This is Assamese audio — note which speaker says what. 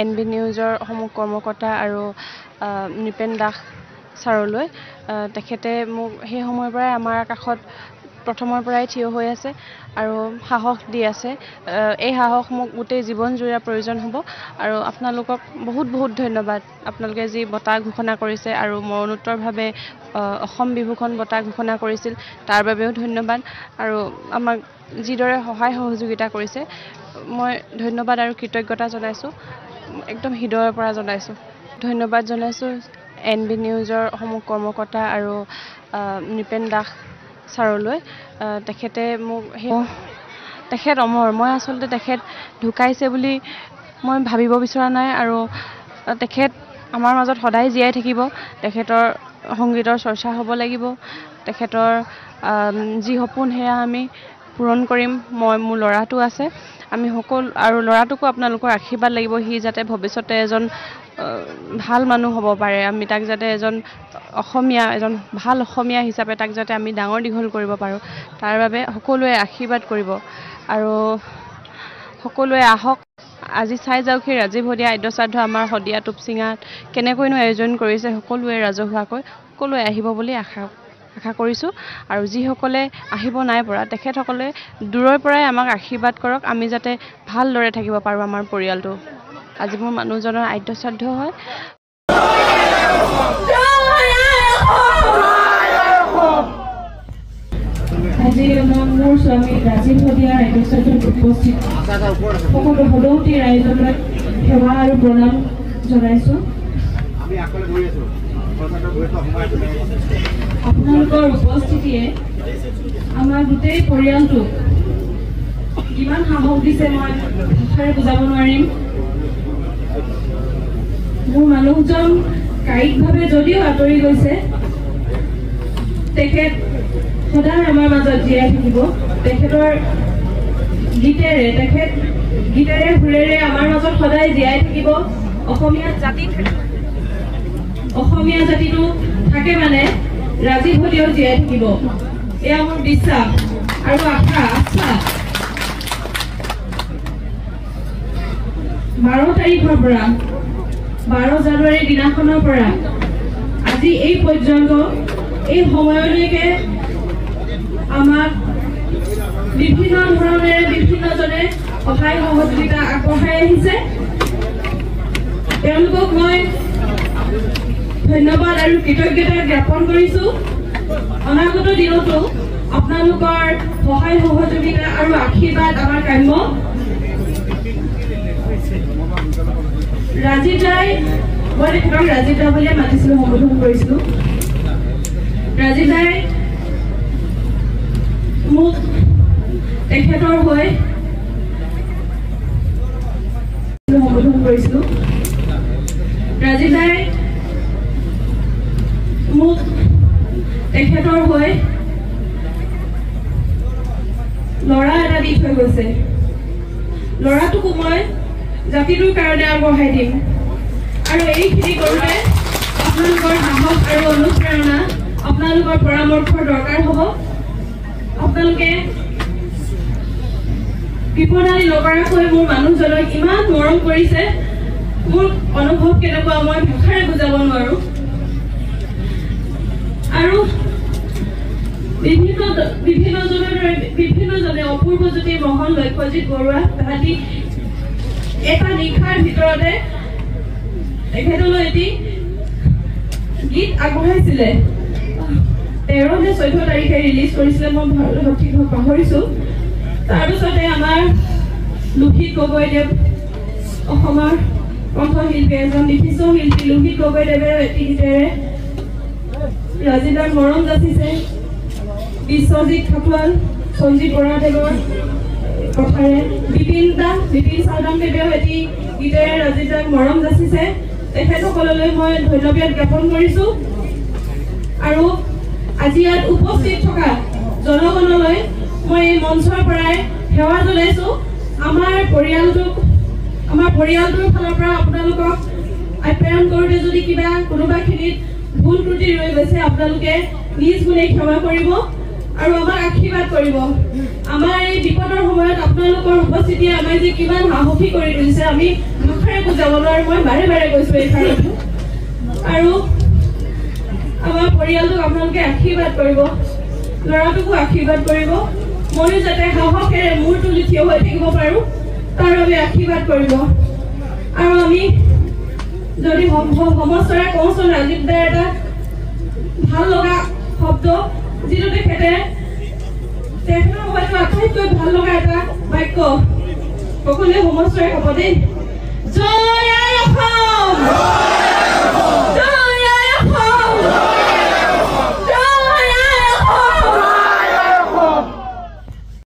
Speaker 1: NB নিউজৰ সমূহ কৰ্মকৰ্তা আৰু নৃপেন দাস ছাৰলৈ তেখেতে মোক সেই সময়ৰ পৰাই আমাৰ কাষত প্ৰথমৰ পৰাই থিয় হৈ আছে আৰু সাহস দি আছে। এই সাহস মোক গোটেই জীৱন জুৰি প্ৰয়োজন হ'ব আৰু আপোনালোকক বহুত বহুত ধন্যবাদ। আপোনালোকে যি বঁটা ঘোষণা কৰিছে আৰু মৰণোত্তৰভাৱে অসম বিভূষণ বঁটা ঘোষণা কৰিছিল তাৰ বাবেও ধন্যবাদ আৰু আমাক যিদৰে সহায় সহযোগিতা কৰিছে মই ধন্যবাদ আৰু কৃতজ্ঞতা জনাইছোঁ, একদম হৃদয়ৰ পৰা জনাইছোঁ। ধন্যবাদ জনাইছোঁ NB নিউজৰ সমূহ কৰ্মকৰ্তা আৰু নৃপেন দাস ছাৰলৈ তেখেতে মোক তেখেত অমৰ। মই আচলতে তেখেত ঢুকাইছে বুলি মই ভাবিব বিচৰা নাই আৰু তেখেত আমাৰ মাজত সদায় জীয়াই থাকিব। তেখেতৰ সংগীতৰ চৰ্চা হ'ব লাগিব। তেখেতৰ যি সপোন সেয়া আমি পূৰণ কৰিম। মোৰ ল'ৰাটো আছে, আমি সকলো আৰু ল'ৰাটোকো আপোনালোকৰ আশীৰ্বাদ লাগিব। সি যাতে ভৱিষ্যতে এজন ভাল মানুহ হ'ব পাৰে। আমি তাক যাতে এজন ভাল অসমীয়া হিচাপে তাক যাতে আমি ডাঙৰ দীঘল কৰিব পাৰোঁ, তাৰ বাবে সকলোৱে আশীৰ্বাদ কৰিব আৰু সকলোৱে আহক। আজি চাই যাওক সেই ৰাজীৱ শদিয়া আদ্যশ্ৰাদ্ধ আমাৰ শদিয়া টুপচিঙাত কেনেকৈনো আয়োজন কৰিছে। সকলোৱে ৰাজহুৱাকৈ সকলোৱে আহিব বুলি আশা কৰিছোঁ আৰু যিসকলে আহিব নাই পৰা তেখেতসকলে দূৰৰ পৰাই আমাক আশীৰ্বাদ কৰক, আমি যাতে ভালদৰে থাকিব পাৰোঁ আমাৰ পৰিয়ালটো। আজি মোৰ মানুহজনৰ আদ্যশ্ৰাদ্ধ হয়।
Speaker 2: আজি মোৰ স্বামী ৰাজীৱ শদিয়াৰ আদ্যশ্ৰাদ্ধত উপস্থিত সকলো সদৌতী ৰাইজলৈ সেৱা আৰু প্ৰণাম জনাইছোঁ। আপোনালোকৰ উপস্থিতিয়ে আমাৰ গোটেই পৰিয়ালটোক কিমান সাহস দিছে মই ভাষাৰে বুজাব নোৱাৰিম। মোৰ মানুহজন কায়িকভাৱে যদিও আঁতৰি গৈছে, তেখেত সদায় আমাৰ মাজত জীয়াই থাকিব। তেখেতৰ গীতেৰে সুৰেৰে আমাৰ মাজত সদায় জীয়াই থাকিব। অসমীয়া জাতিটো থাকে মানে ৰাজীৱ শদিয়াও জীয়াই থাকিব, এয়া মোৰ বিশ্বাস আৰু আশা। 12 তাৰিখৰ পৰা 12 জানুৱাৰীৰ দিনাখনৰ পৰা আজি এই পৰ্যন্ত এই সময়লৈকে আমাক বিভিন্ন ধৰণেৰে বিভিন্নজনে সহায় সহযোগিতা আগবঢ়াই আহিছে। তেওঁলোকক মই ধন্যবাদ আৰু কৃতজ্ঞতা জ্ঞাপন কৰিছোঁ। অনাগত দিনতো আপোনালোকৰ সহায় সহযোগিতা আৰু আশীৰ্বাদ আমাৰ কাম্য। ৰাজীৱ দাই, মই তেখেতক ৰাজীৱ দা বুলিয়ে মাতিছিলোঁ, সম্বোধন কৰিছিলোঁ। ৰাজীৱ দাই মোক তেখেতৰ হৈ সম্বোধন কৰিছিলোঁ। ৰাজীৱ দাই মোক তেখেতৰ হৈ ল'ৰা এটা দি থৈ গৈছে। ল'ৰাটোকো মই জাতিটোৰ কাৰণে আগবঢ়াই দিম আৰু এইখিনি কৰোঁতে আপোনালোকৰ সাহস আৰু অনুপ্ৰেৰণা, আপোনালোকৰ পৰামৰ্শৰ দৰকাৰ হ'ব। আপোনালোকে বিপদালি নকৰাকৈ মোৰ মানুহজনক ইমান মৰম কৰিছে, মোৰ অনুভৱ কেনেকুৱা মই ভাষাৰে বুজাব নোৱাৰোঁ। আৰু বিভিন্নজনে অপূৰ্বজ্যোতি মোহন, লক্ষ্যজিৎ বৰুৱা তাহাঁতি এটা নিশাৰ ভিতৰতে তেখেতলৈ এটি গীত আগবঢ়াইছিলে। 13 নে 14 তাৰিখে ৰিলিজ কৰিছিলে, মই সঠিক পাহৰিছোঁ। তাৰপিছতে আমাৰ লোহিত গগৈদেৱ, অসমৰ কণ্ঠশিল্পী, এজন বিশিষ্ট শিল্পী লোহিত গগৈদেৱে এটি গীতেৰে ৰাজীৱদাক মৰম যাচিছে। বিশ্বজিৎ খাটোৱাল, সঞ্জীৱ বৰাদেৱৰ কথাৰে বিপিন চাওদাংদেৱেও এটি গীতেৰে ৰাজীৱদাক মৰম যাচিছে। তেখেতসকললৈ মই ধন্যবাদ জ্ঞাপন কৰিছোঁ আৰু আজি ইয়াত উপস্থিত থকা জনগণলৈ মই এই মঞ্চৰ পৰাই সেৱা জনাইছোঁ। আমাৰ পৰিয়ালটোৰ ফালৰ পৰা আপোনালোকক আপ্যায়ন কৰোঁতে যদি কোনোবাখিনিত ভুল ত্ৰুটি ৰৈ গৈছে, আপোনালোকে নিজ গুণে ক্ষমা কৰিব আৰু আমাক আশীৰ্বাদ কৰিব। আমাৰ এই বিপদৰ সময়ত আপোনালোকৰ উপস্থিতিয়ে আমাক যে কিমান সাহসী কৰি তুলিছে আমি যাবলৈ মই বাৰে বাৰে কৈছোঁ এই ঠাইত। আৰু আমাৰ পৰিয়ালটোক আপোনালোকে আশীৰ্বাদ কৰিব, ল'ৰাটোকো আশীৰ্বাদ কৰিব, ময়ো যাতে সাহসেৰে মূৰ তুলি থিয় হৈ থাকিব পাৰোঁ তাৰ বাবে আশীৰ্বাদ কৰিব। আৰু আমি যদি সমস্তৰে কওঁচোন ৰাজীৱ দাৰ এটা ভাল লগা শব্দ, যিটো তেখেতৰ হয়তো আটাইতকৈ ভাল লগা এটা বাক্য, সকলোৱে সমস্তৰে ক'ব দেই, জয় আই অসম।